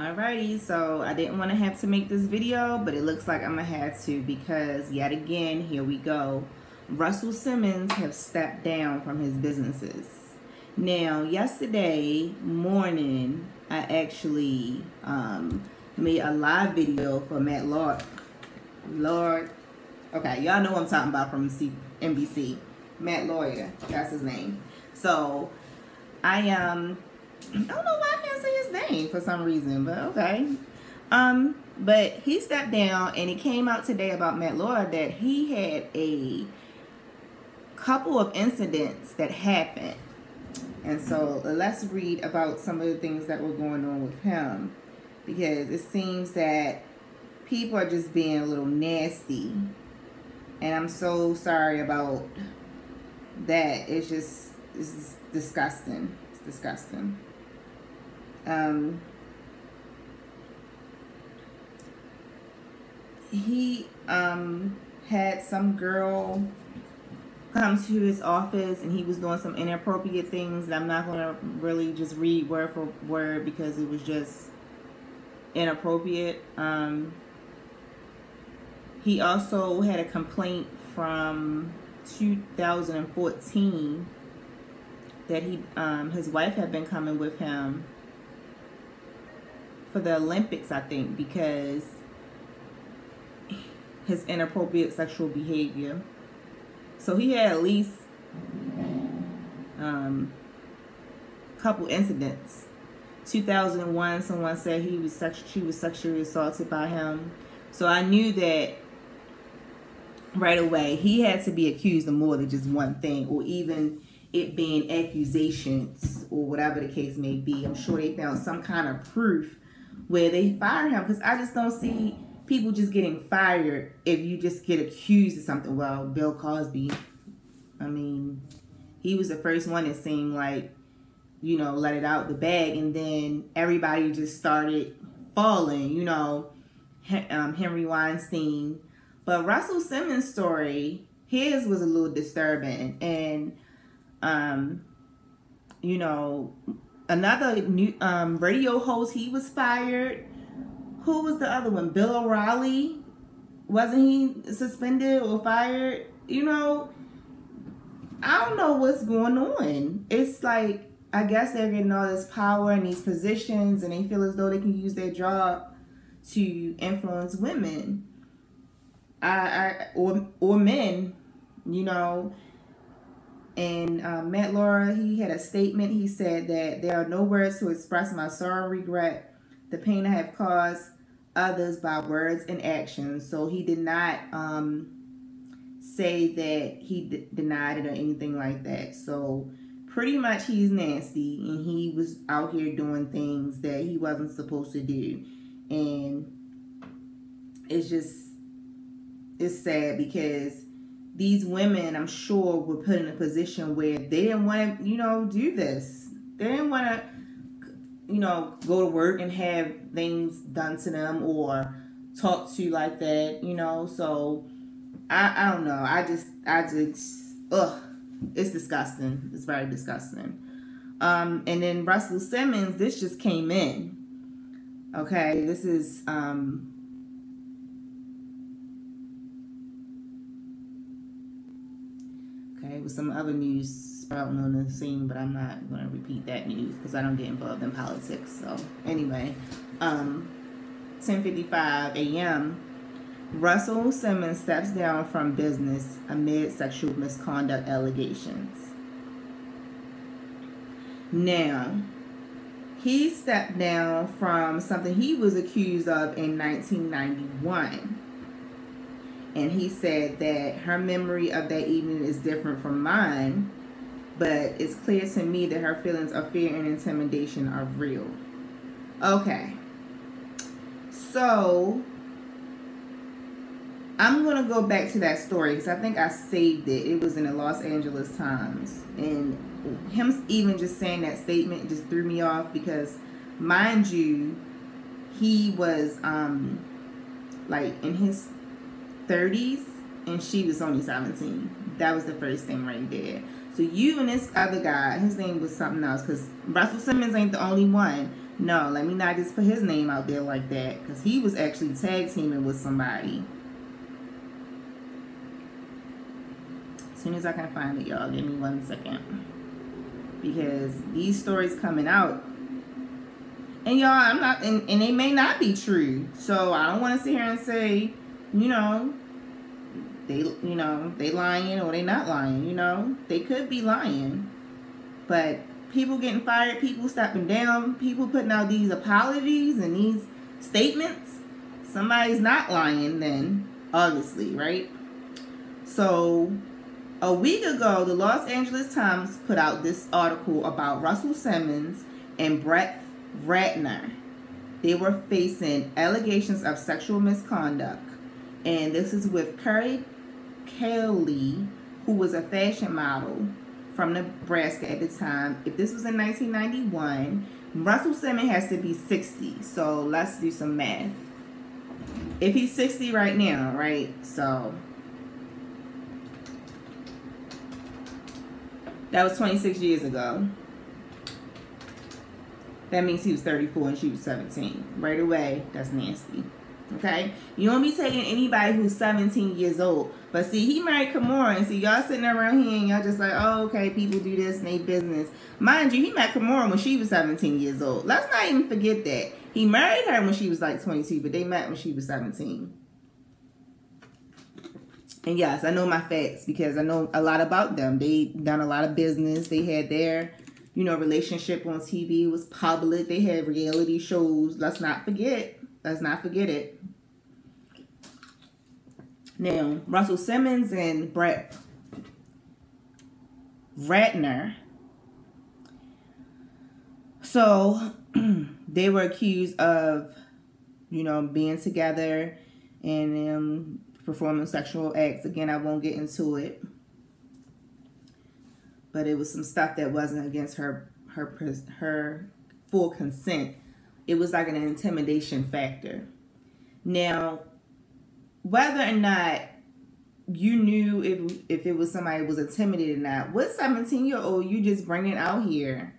Alrighty, so I didn't want to have to make this video, but it looks like I'm gonna have to because yet again, here we go. Russell Simmons have stepped down from his businesses. Now, yesterday morning, I actually made a live video for Matt Lauer. Okay, y'all know what I'm talking about from NBC. Matt Lauer, that's his name. So, I don't know why I can't say his name for some reason, but okay. But he stepped down, and it came out today about Matt Lauer that he had a couple of incidents that happened. And so let's read about some of the things that were going on with him, because it seems that people are just being a little nasty. And I'm so sorry about that. It's disgusting. It's disgusting. He had some girl come to his office, and he was doing some inappropriate things that I'm not going to really just read word for word because it was just inappropriate. He also had a complaint from 2014 that his wife had been coming with him for the Olympics, I think, because his inappropriate sexual behavior. So he had at least couple incidents. 2001, someone said she was sexually assaulted by him. So I knew that right away he had to be accused of more than just one thing, or even it being accusations or whatever the case may be. I'm sure they found some kind of proof where they fired him, because I just don't see people just getting fired if you just get accused of something. Well, Bill Cosby, I mean, he was the first one that seemed like, you know, let it out the bag, and then everybody just started falling, you know, Henry Weinstein. But Russell Simmons' story, his was a little disturbing. And, you know, another new radio host, he was fired. Who was the other one? Bill O'Reilly? Wasn't he suspended or fired? You know, I don't know what's going on. It's like, I guess they're getting all this power in these positions, and they feel as though they can use their job to influence women. Or men, you know. And Matt Lauer, he had a statement. He said that there are no words to express my sorrow and regret the pain I have caused others by words and actions. So he did not say that he denied it or anything like that. So pretty much he's nasty, and he was out here doing things that he wasn't supposed to do. And it's sad, because these women, I'm sure, were put in a position where they didn't want to, you know, do this. They didn't want to, you know, go to work and have things done to them or talk to like that, you know. So I don't know. I just ugh, it's disgusting. It's very disgusting. And then Russell Simmons, this just came in. Okay, this is okay, with some other news sprouting on the scene, but I'm not going to repeat that news because I don't get involved in politics. So anyway, 10:55 a.m. Russell Simmons steps down from business amid sexual misconduct allegations. Now, he stepped down from something he was accused of in 1991. And he said that her memory of that evening is different from mine, but it's clear to me that her feelings of fear and intimidation are real. Okay. So, I'm going to go back to that story because I think I saved it. It was in the Los Angeles Times. And him even just saying that statement just threw me off because, mind you, he was like in his 30s and she was only 17. That was the first thing right there. So you and this other guy, his name was something else, because Russell Simmons ain't the only one. No, let me not just put his name out there like that, because he was actually tag teaming with somebody. As soon as I can find it, y'all, give me 1 second. Because these stories coming out, and y'all, I'm not, and they may not be true. So I don't want to sit here and say, they lying or they not lying. They could be lying, but people getting fired, people stepping down, people putting out these apologies and these statements, somebody's not lying then, obviously, right? So a week ago, the Los Angeles Times put out this article about Russell Simmons and Brett Ratner. They were facing allegations of sexual misconduct. And this is with Carrie Kelly, who was a fashion model from Nebraska at the time. If this was in 1991, Russell Simmons has to be 60. So let's do some math. If he's 60 right now, right? So that was 26 years ago. That means he was 34 and she was 17. Right away, that's nasty. Okay? You don't be taking anybody who's 17 years old. But see, he married Kimora, and see, y'all sitting around here and y'all just like, oh, okay, people do this and they business. Mind you, he met Kimora when she was 17 years old. Let's not even forget that. He married her when she was like 22, but they met when she was 17. And yes, I know my facts because I know a lot about them. They done a lot of business. They had their, relationship on TV. It was public. They had reality shows. Let's not forget. Let's not forget it. Now, Russell Simmons and Brett Ratner. So, they were accused of, being together and performing sexual acts. Again, I won't get into it. But it was some stuff that wasn't against her full consent. It was like an intimidation factor. Now, whether or not you knew if it was somebody who was intimidated or not, what 17-year-old you just bringing out here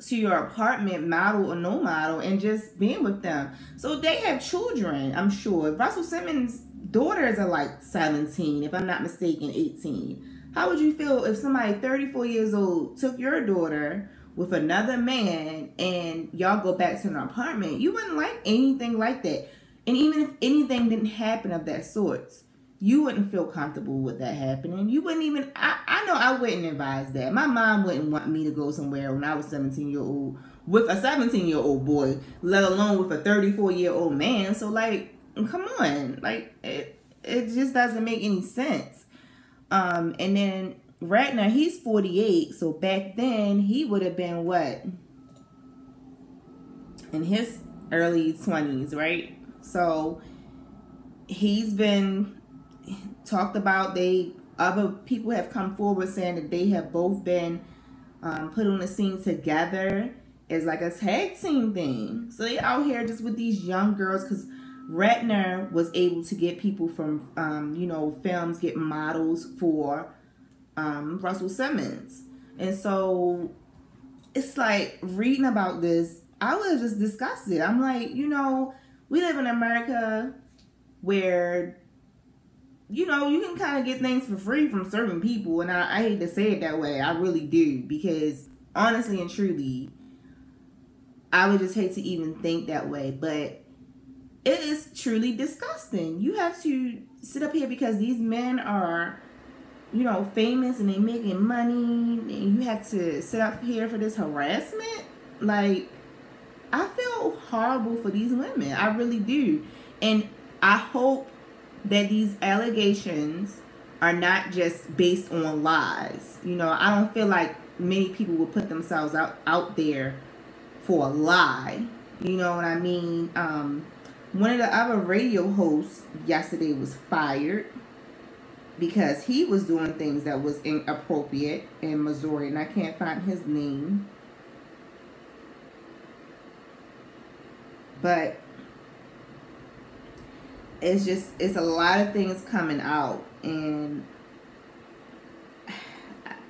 to your apartment, model or no model, and just being with them? So they have children, I'm sure. Russell Simmons' daughters are like 17, if I'm not mistaken, 18. How would you feel if somebody 34 years old took your daughter with another man and y'all go back to an apartment? You wouldn't like anything like that. And even if anything didn't happen of that sort, you wouldn't feel comfortable with that happening. You wouldn't even, I know I wouldn't advise that. My mom wouldn't want me to go somewhere when I was 17-year-old with a 17-year-old boy, let alone with a 34-year-old man. So like, come on. Like, it just doesn't make any sense. And then Ratner, he's 48, so back then he would have been what? In his early 20s, right? So he's been talked about. Other people have come forward saying that they have both been put on the scene together as like a tag team thing. So they out here just with these young girls, because Ratner was able to get people from, films, get models for Russell Simmons. And so it's like reading about this, I was just disgusted. I'm like, we live in America where, you can kind of get things for free from certain people. And I hate to say it that way. I really do. Because honestly and truly, I would just hate to even think that way. But it is truly disgusting. You have to sit up here because these men are, famous and they making money, and you have to sit up here for this harassment. Like, I feel horrible for these women. I really do. And I hope that these allegations are not just based on lies. I don't feel like many people would put themselves out there for a lie. You know what I mean? One of the other radio hosts yesterday was fired because he was doing things that was inappropriate in Missouri, and I can't find his name. But it's a lot of things coming out, and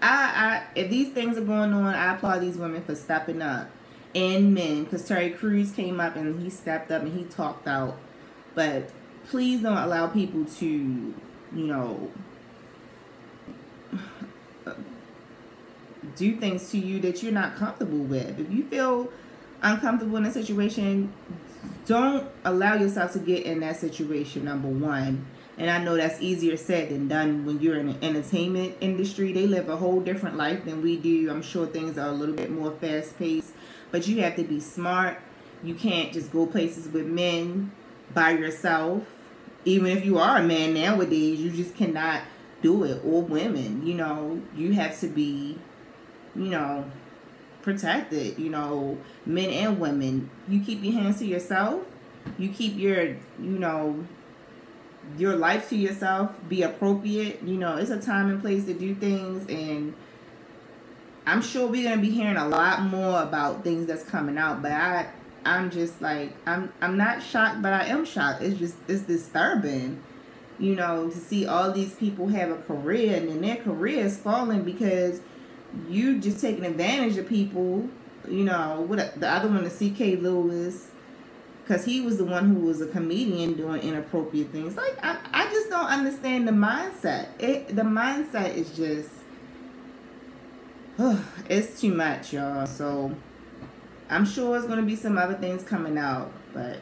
I if these things are going on, I applaud these women for stepping up and men, because Terry Crews came up and he stepped up and he talked out. But please don't allow people to, you know, do things to you that you're not comfortable with. If you feel uncomfortable in a situation, don't allow yourself to get in that situation, number one. And I know that's easier said than done when you're in the entertainment industry. They live a whole different life than we do. I'm sure things are a little bit more fast-paced. But you have to be smart. You can't just go places with men by yourself. Even if you are a man nowadays, you just cannot do it. Or women, you know. You have to be, you know, protected. You know, men and women. You keep your hands to yourself. You keep your, you know, your life to yourself. Be appropriate. You know, it's a time and place to do things, and I'm sure we're gonna be hearing a lot more about things that's coming out. But I'm just like, I'm not shocked, but I am shocked. It's disturbing, you know, to see all these people have a career and then their career is falling because you just taking advantage of people. You know, what the other one, the C.K. Lewis, because he was the one who was a comedian doing inappropriate things. Like, I just don't understand the mindset. The mindset is just, it's too much, y'all. So I'm sure it's going to be some other things coming out, but